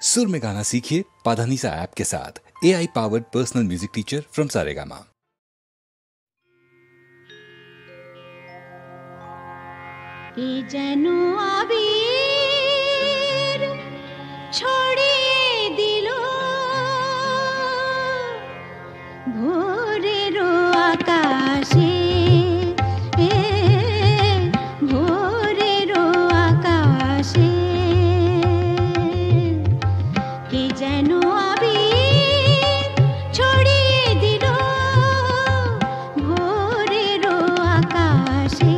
सुर में गाना सीखिए पाधानीसा ऐप के साथ। AI powered personal music teacher from Saregama. যেন আবির ছড়িয়ে দিল ভোরের আকাশে, ভোরের আকাশে কে যেন আবির ছড়িয়ে দিল ভোরের আকাশে।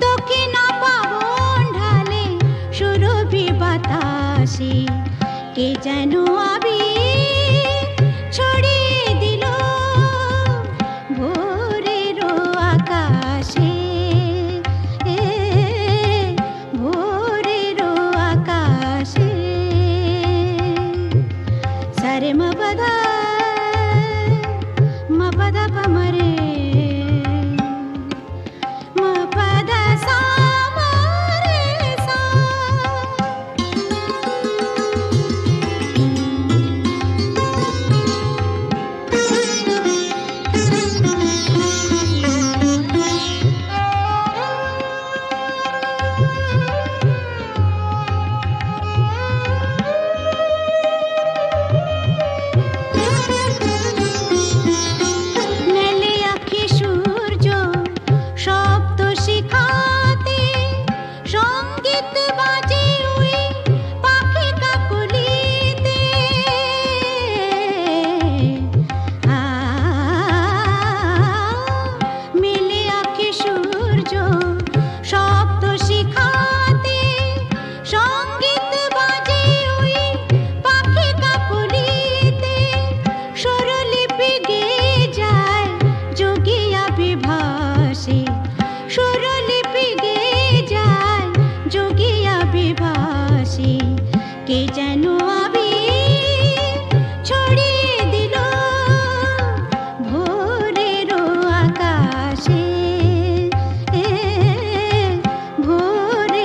দক্ষিণা পাবন ঢালে সুরভি বাতাসে কে যেন আবির ছড়িয়ে দিল ভোরের আকাশে, ভোরের আকাশে। সারে মপদা মপদা পমরে কে যেন আবির ছড়িয়ে দিল ভোরের আকাশে, ভোরের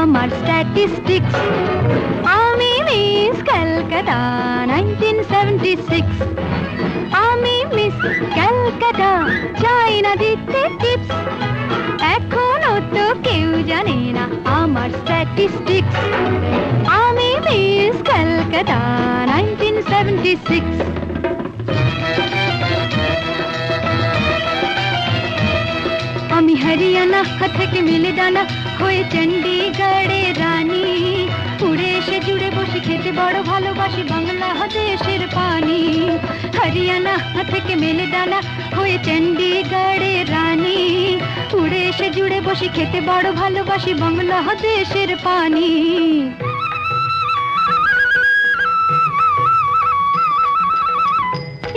আমার স্ট্যাটিস্টিক্স আমি মিস কলকাতা 1976 আমি মিস কলকাতা চাই না দিতে টিপস এখনো তো কেউ জানে না আমার স্ট্যাটিস্টিক্স আমি মিস কলকাতা 1976 আমি হরিয়ানা থেকে মিলে ডানা হয়ে চণ্ডীগড়ে রানী উড়ে এসে জুড়ে বসে খেতে বড় ভালোবাসি বাংলাদেশের পানি হরিয়ানা থেকে মিলে ডানা হয়ে চণ্ডীগড়ে রানী উড়ে এসে জুড়ে বসে খেতে বড় ভালোবাসি বাংলাদেশের পানি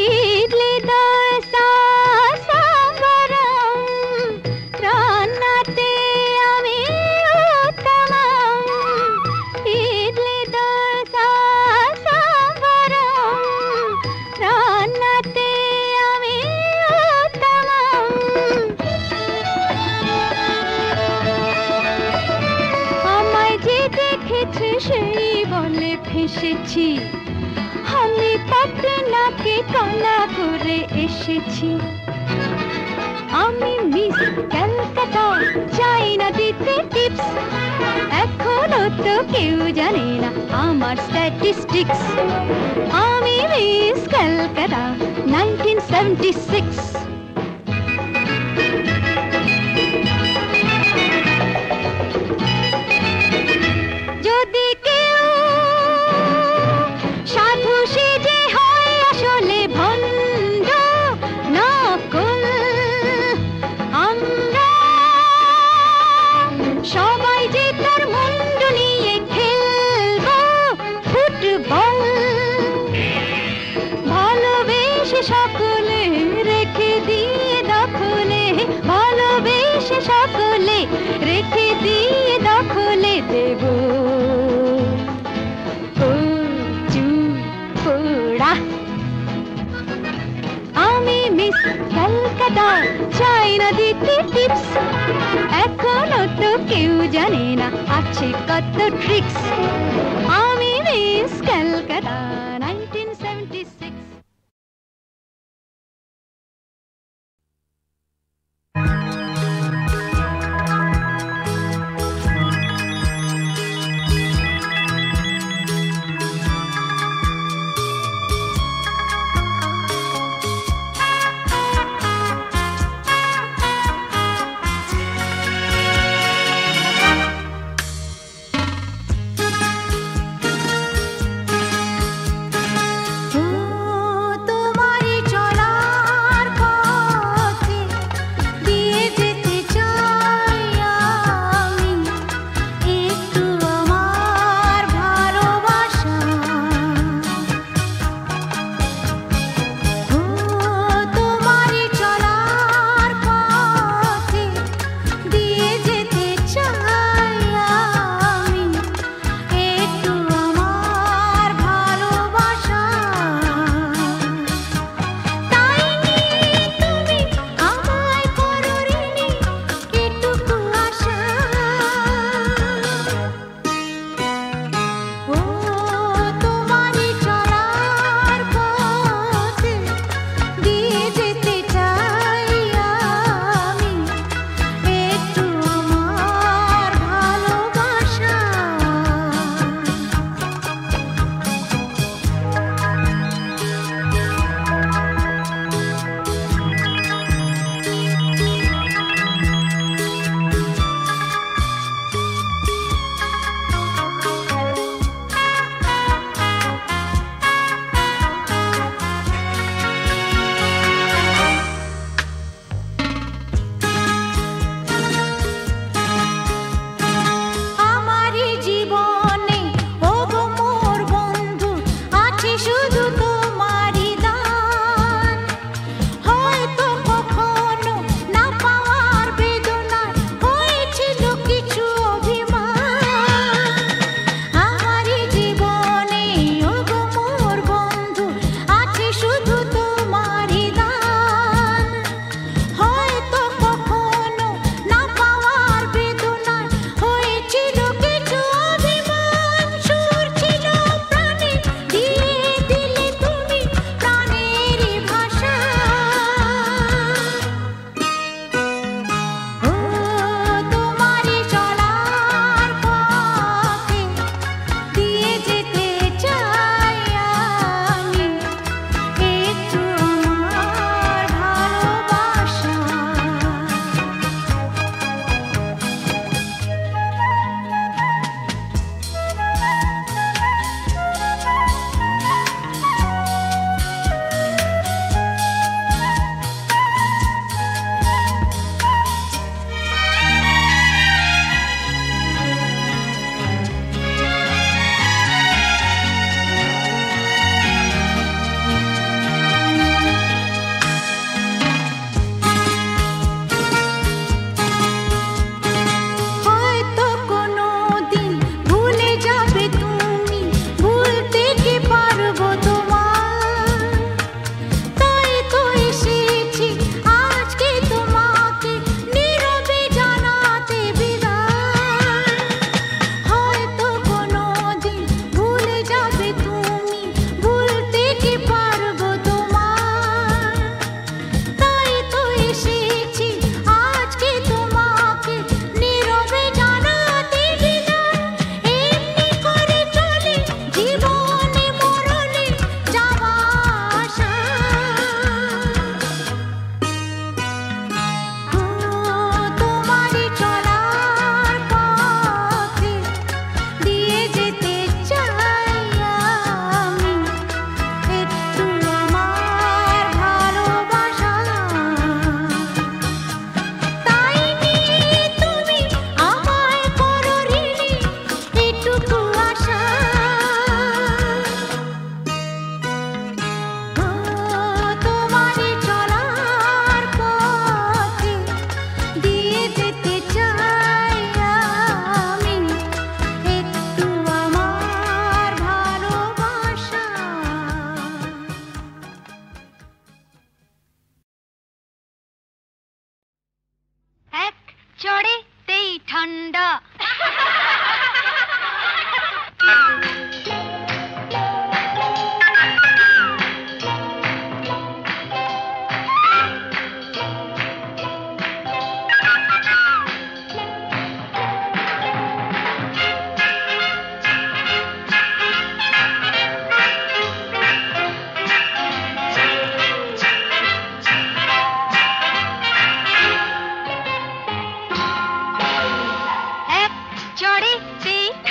ইডলি দোসা সাম্বারম রান্নাতে আমি উত্তমম ইডলি দোসা সাম্বারম রান্নাতে আমি উত্তমম আমায় যে দেখেছে সেই বলে ফেসেছি আমি পাটনাকে কলা করে এসেছি আমি মিস কলকাতা চাই না দিতে টিপস এখনো তো কেউ জানে না আমার স্ট্যাটিস্টিক্স আমি মিস কলকাতা 1976 যদি কেউ সাধু সেজে হয় আসলে ভণ্ড নকল আমরা সবাই যে তার মুন্ডু নিয়ে খেলবো ফুটবল ভালোবেসে সকলে রেখে দিয়ে দখলে ভালোবেসে সকলে রেখে দিয়ে দখলে দেব আমি মিস কলকাতা চাই না দিতে টিপস এখনো তো কেউ জানে না আছে কত ট্রিক্স আমি মিস কলকাতা 1976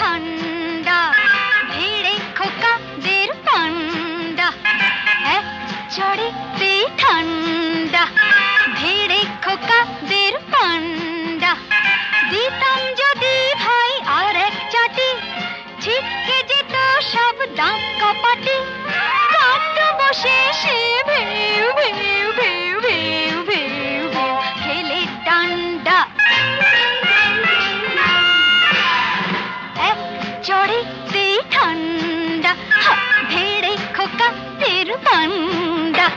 ঠান্ডা ভিড়ে খোকাদের পান্ডা এক চড়েতেই ঠান্ডা ভিড়ে খোকাদের পান্ডা দিতাম যদি ভাই আর এক চাটি ছিটকে যেত সব দাঁত কপাটি কাঁদতো বসে সে ভেউ ভেউ ভেউ ভেউ ভেউ ভেউ খেলে ডান্ডা এক চড়েতেই ঠান্ডা ভেড়ে খোকাদের পান্ডা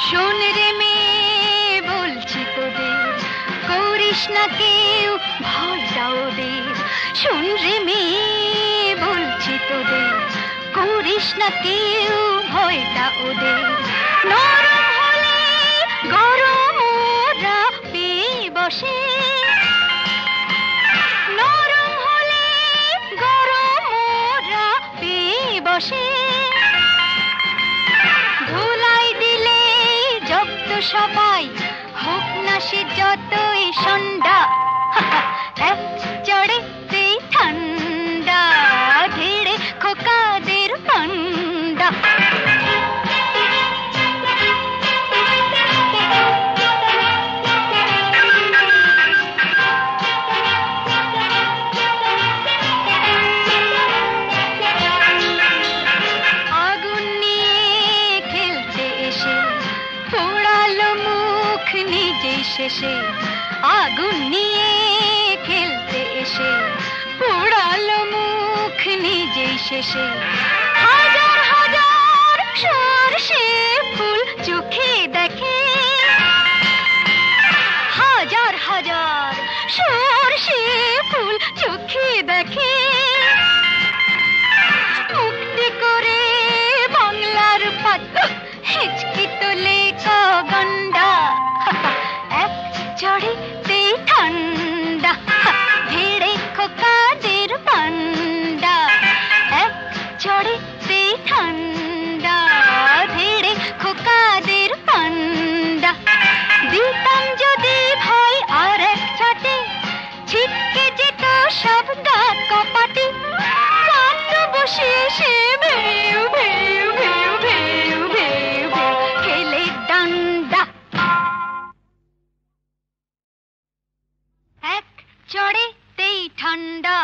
শোন রে মেয়ে বলছি তোদের করিস না কেউ ভয়টা ওদের শোন রে মেয়ে বলছি তোদের করিস না কেউ ভয়টা ওদের নরম হলে গরম ওরা পেয়ে বসে নরম হলে গরম ওরা পেয়ে বসে ধুলাই দিলে জব্দ সবাই হোক না সে যতই সন্ধ্যা এক চড়েতেই ঠান্ডা ধীরে খোকাদের পান্ডা আগুন নিয়ে খেলতে এসে পোড়ালো মুখ নিজেই শেষে আগুন নিয়ে খেলতে এসে পোড়ালো মুখ নিজেই শেষে হাজার হাজার সরষে ফুল চোখে দেখে হাজার হাজার সরষে ফুল চোখে দেখে মুক্তি করে বাংলার পাত হিচকি তোলে গন্ডা এক চড়েতেই ঠান্ডা ভিড়ে খোকাদের পান্ডা এক চড়েতেই ঠান্ডা ভিড়ে খোকাদের পান্ডা দিতাম যদি ভাই আর এক চাটে ছিটকে যেত সব দাঁত কপাটি কাঁদতো বসে সে ভেউ ভেউ ভেউ ভেউ ভেউ ভেউ খেলে ডান্ডা এক চড়েতেই ঠান্ডা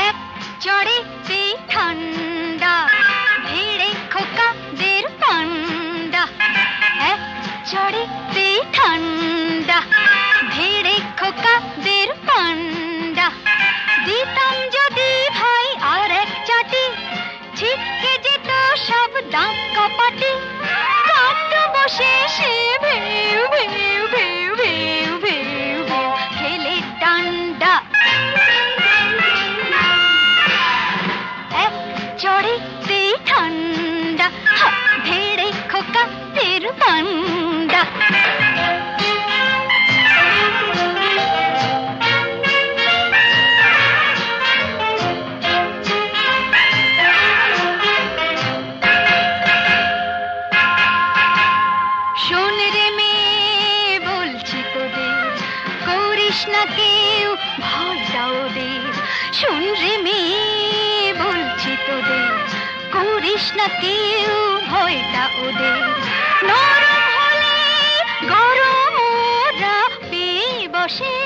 এক চড়েতেই ঠান্ডা ভিড়ে খোকাদের পান্ডা এক চড়েতেই ঠান্ডা ভিড়ে খোকাদের পান্ডা দিতাম যদি ভাই আর এক চাটি ছিটকে যেত সব দাঁত কপাটি কাঁদতো বসে সে ভেউ ভেউ ভেউ ভেউ ভেউ ভেউ খেলে ডান্ডা এক চড়েতেই ঠান্ডা ভেড়ে খোকাদের পান্ডা শোন রে মেয়ে বলছি তোদের করিস না কেউ ভয়টা ওদের শোন রে মেয়ে বলছি তোদের করিস না কেউ ভয়টা ওদের নরম হলে গরম ওরা পেয়ে বসে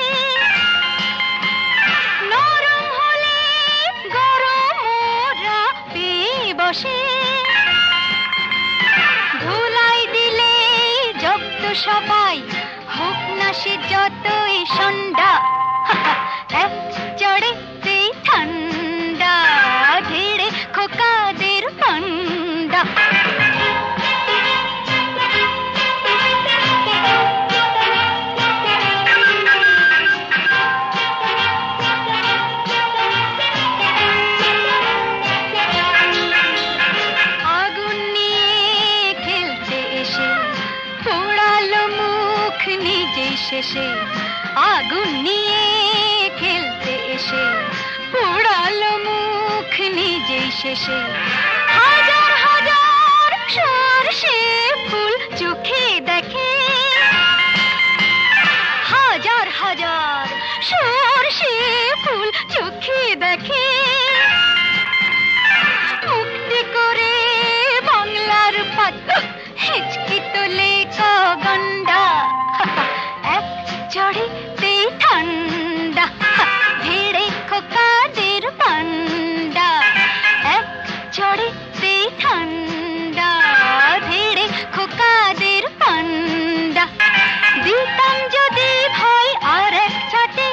নরম হলে গরম ওরা পেয়ে বসে ধুলাই দিলে জব্দ সবাই হোক না সে যতই সন্ধ্যা এক চড়েতেই ঠান্ডা ধীরে খোকা শেষে আগুন নিয়ে খেলতে এসে পোড়ালো মুখ নিজেই শেষে হাজার হাজার সরষে ফুল চোখে দেখে হাজার হাজার সরষে ফুল চোখে দেখে মুক্তি করে বাংলার পাত হিচকি তোলে গন্ডা এক চড়েতেই ঠান্ডা ভেড়ে খোকাদের পান্ডা এক চড়েতেই ঠান্ডা ভেড়ে খোকাদের পান্ডা দিতাম যদি ভাই আর এক ছাটে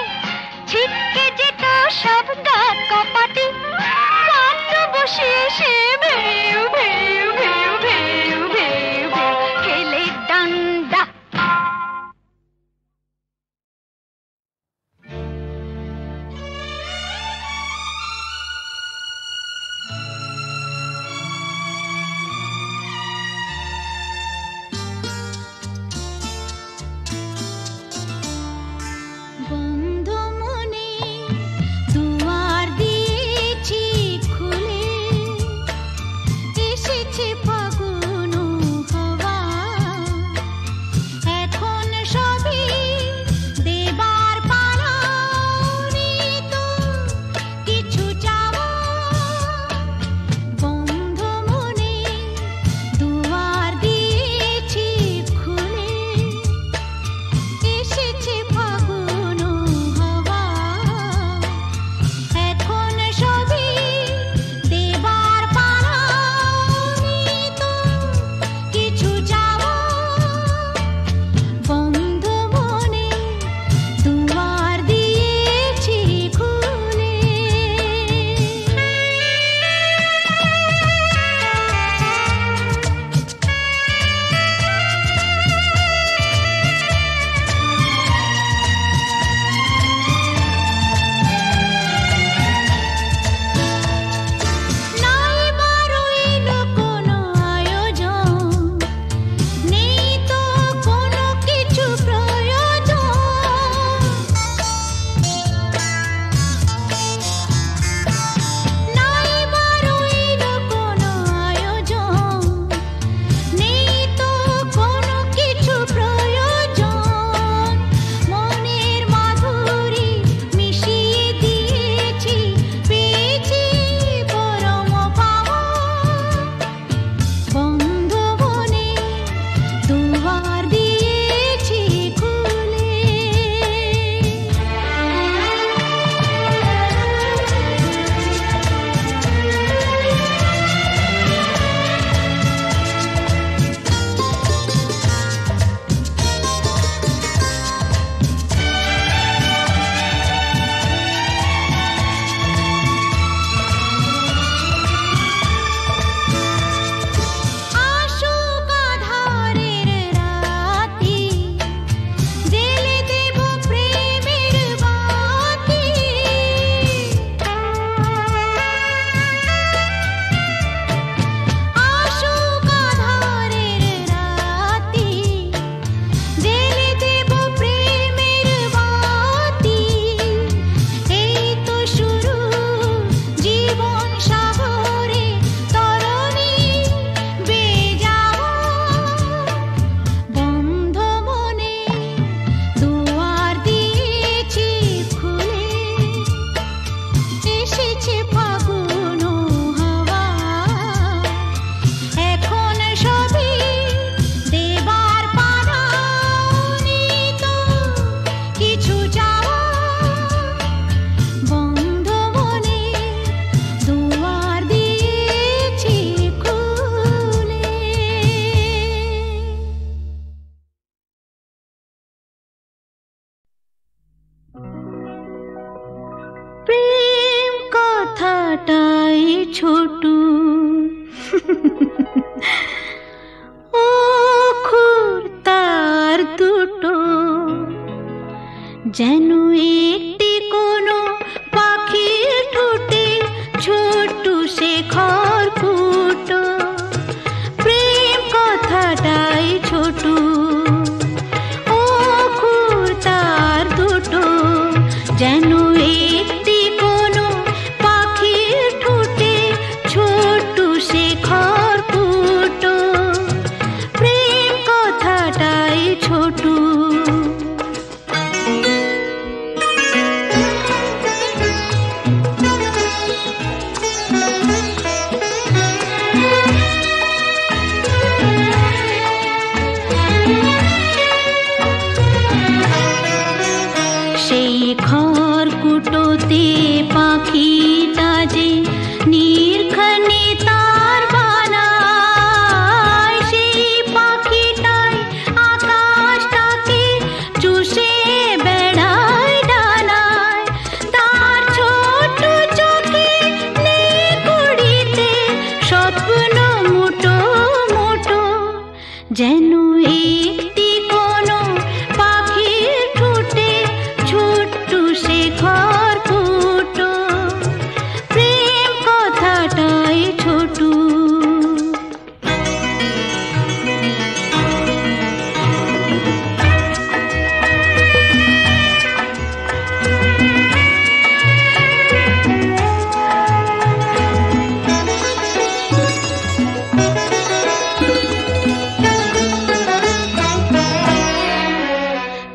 ছিটকে যেত সব গা কপাটি কাট বসে সে ভেউ ভেউ ভেউ ভেউ ভেউ খেলে ডান্ডা ছোটু ও খুরতার দুটো যেন একটি কোনো পাখির ঠোঁটে ছোট্ট শেখর ফুটো প্রেম কথাটাই ছোটু ও খুর যেন একটি কোনো পাখির ঠোঁটে ছোট্ট শেখর ফুটো, প্রেম কথাটাই ছোট।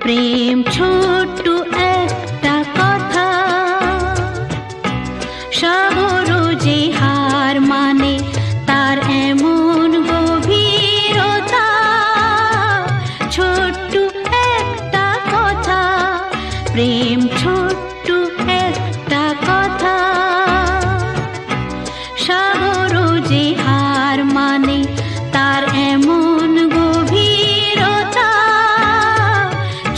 প্রেম ছোট্ট একটা কথা, সাগর যে হার মানে তার এমন গভীরতা। ছোট্ট একটা কথা, প্রেম ছোট্ট একটা কথা, সাগর যে হার মানে তার এমন গভীরতা।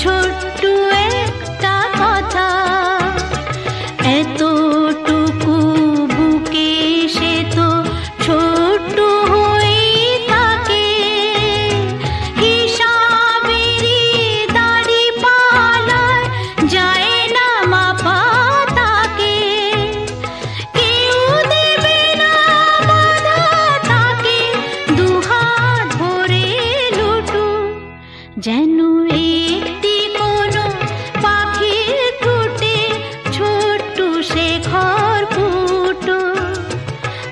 ছোট্ট একটা কথা, এতটুকু বুকে সে তো ছোট্ট হয়েই থাকে। হিসাবেরই দাড়ি পালায় যায় না মাপা তাকে। কেউ দেবে না বাধা তাকে, দুহাত ভরে লুটু। যেন একটি কোনো পাখির ঠোঁটে ছোট্ট শেখর ফুটো,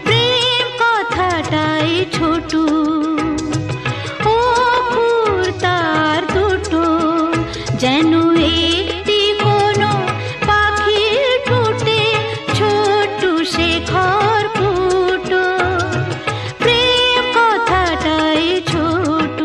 প্রেম কথাটাই ছোট। ও ফুল তার দুটো, যেন একটি কোনো পাখির ঠোঁটে ছোট্ট শেখর ফুটো, প্রেম কথাটাই ছোট।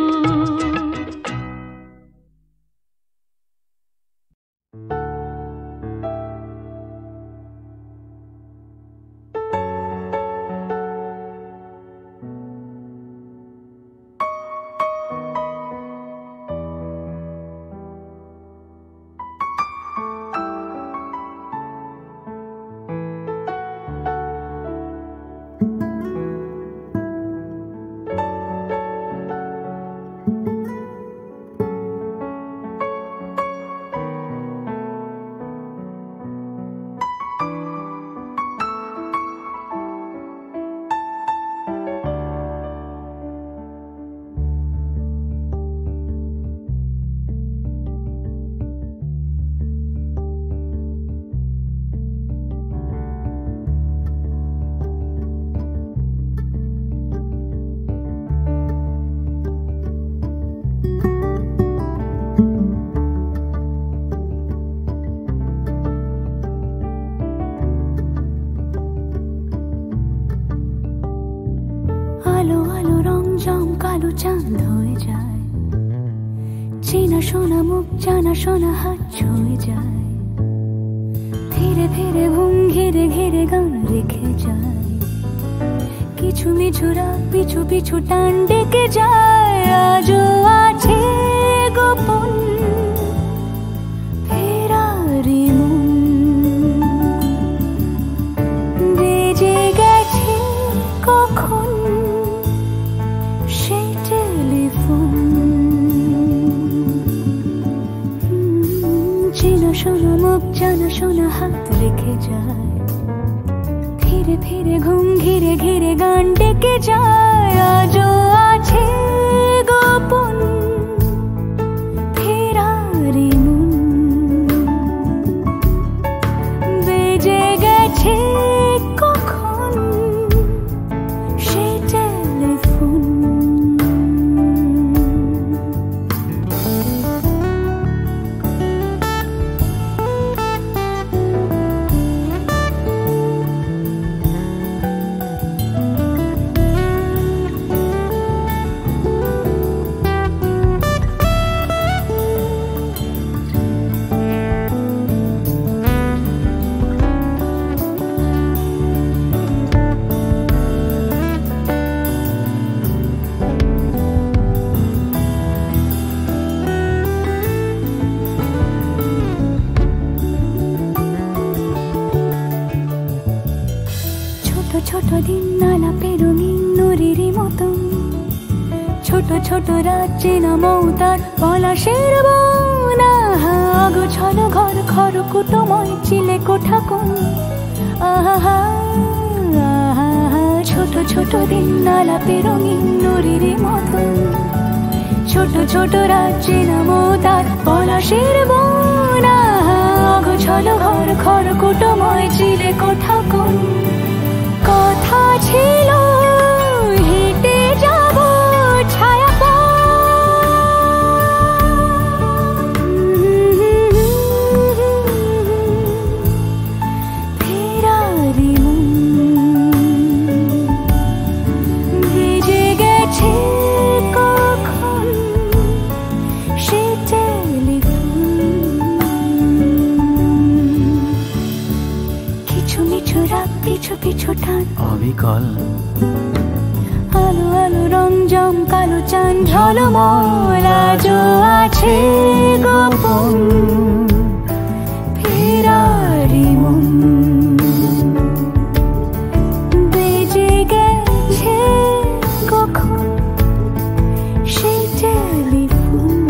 আলো আলো রং জমকালো চাঁদ হয়ে যায়, চেনা শোনা মুখ জানা শোনা হাত ছুঁয়ে যায়। ধীরে ধীরে ঘুম ঘিরে ঘিরে গান রেখে যায়, কিছু মিছুরা পিছু পিছু টান ডেকে যায়। আজও আছে গোপন ফেরারি মন, বেজে গেছে কখন সেই টেলিফোন। চেনা শোনা মুখ জানা শোনা হাত রেখে যায়, ধীরে ধীরে ঘুম ঘিরে ঘিরে গান ডেকে যায়। আজও আছে গোপন ফেরারি মন, বেজে গেছে কখন সেই টেলিফোন। ছোট ছোট রাজ্যে না মৌতার পলাশের বনা গোছানো ঘর খড়কুটোময় চিলে কোঠা কোন আহা ছোট ছোট দিন আলাপে রঙিন নুরির মতন ছোট ছোট রাজ্যে না মৌতার পলাশের বনা গোছানো ঘর খড়কুটোময় চিলে কোঠা কোন কথা ছিল হেঁটে যাব ছায়া ফেরারি ভেজে গেছে কখন সে টেলিফোন কিছু মিছু রাত পিছু পিছু টান অবিকল আলো আলো রং জম কালো চান ঝলমল আজও আছে গোপন ফেরারি মন বেজে গেছে কখন সেই টেলিফোন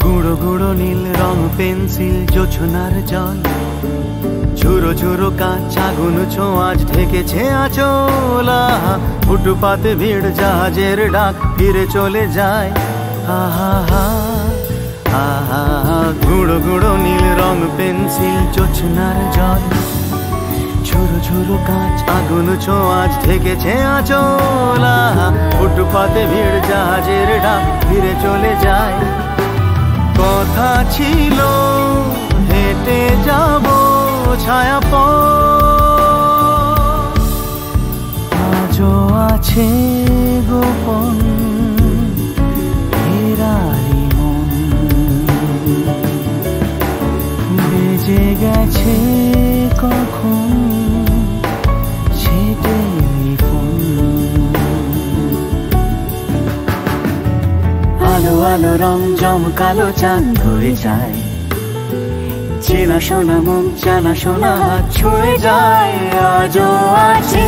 গুঁড়ো গুঁড়ো নীল রং পেন্সিল জোছনার জল ঝুরো ঝুরো কাঁচ আগুন ছোঁয়াজ ঢেকেছে আঁচলা ফুটপাতে ভিড় জাহাজের ডাক ফিরে চলে যায় আহা হা আহা গুঁড়ো গুঁড়ো নীল রং পেন্সিল জোছনার জল ঝুরো ঝুরো কাঁচ আগুন ছোঁয়াজ ঢেকেছে আঁচলা ফুটপাতে ভিড় জাহাজের ডাক ফিরে চলে যায় কথা ছিল হেঁটে যাব ছায়া আজও আছে গোপন ফেরারি মন বেজে গেছে কখন সে টেলিফোন আলো আলো রং জমকালো চাঁদ ধরে যায় চেনা শোনা মুখ জানা শোনা হাত ছুঁয়ে যায় আজও আছে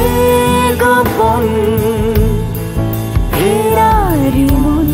গোপন ফেরারি মন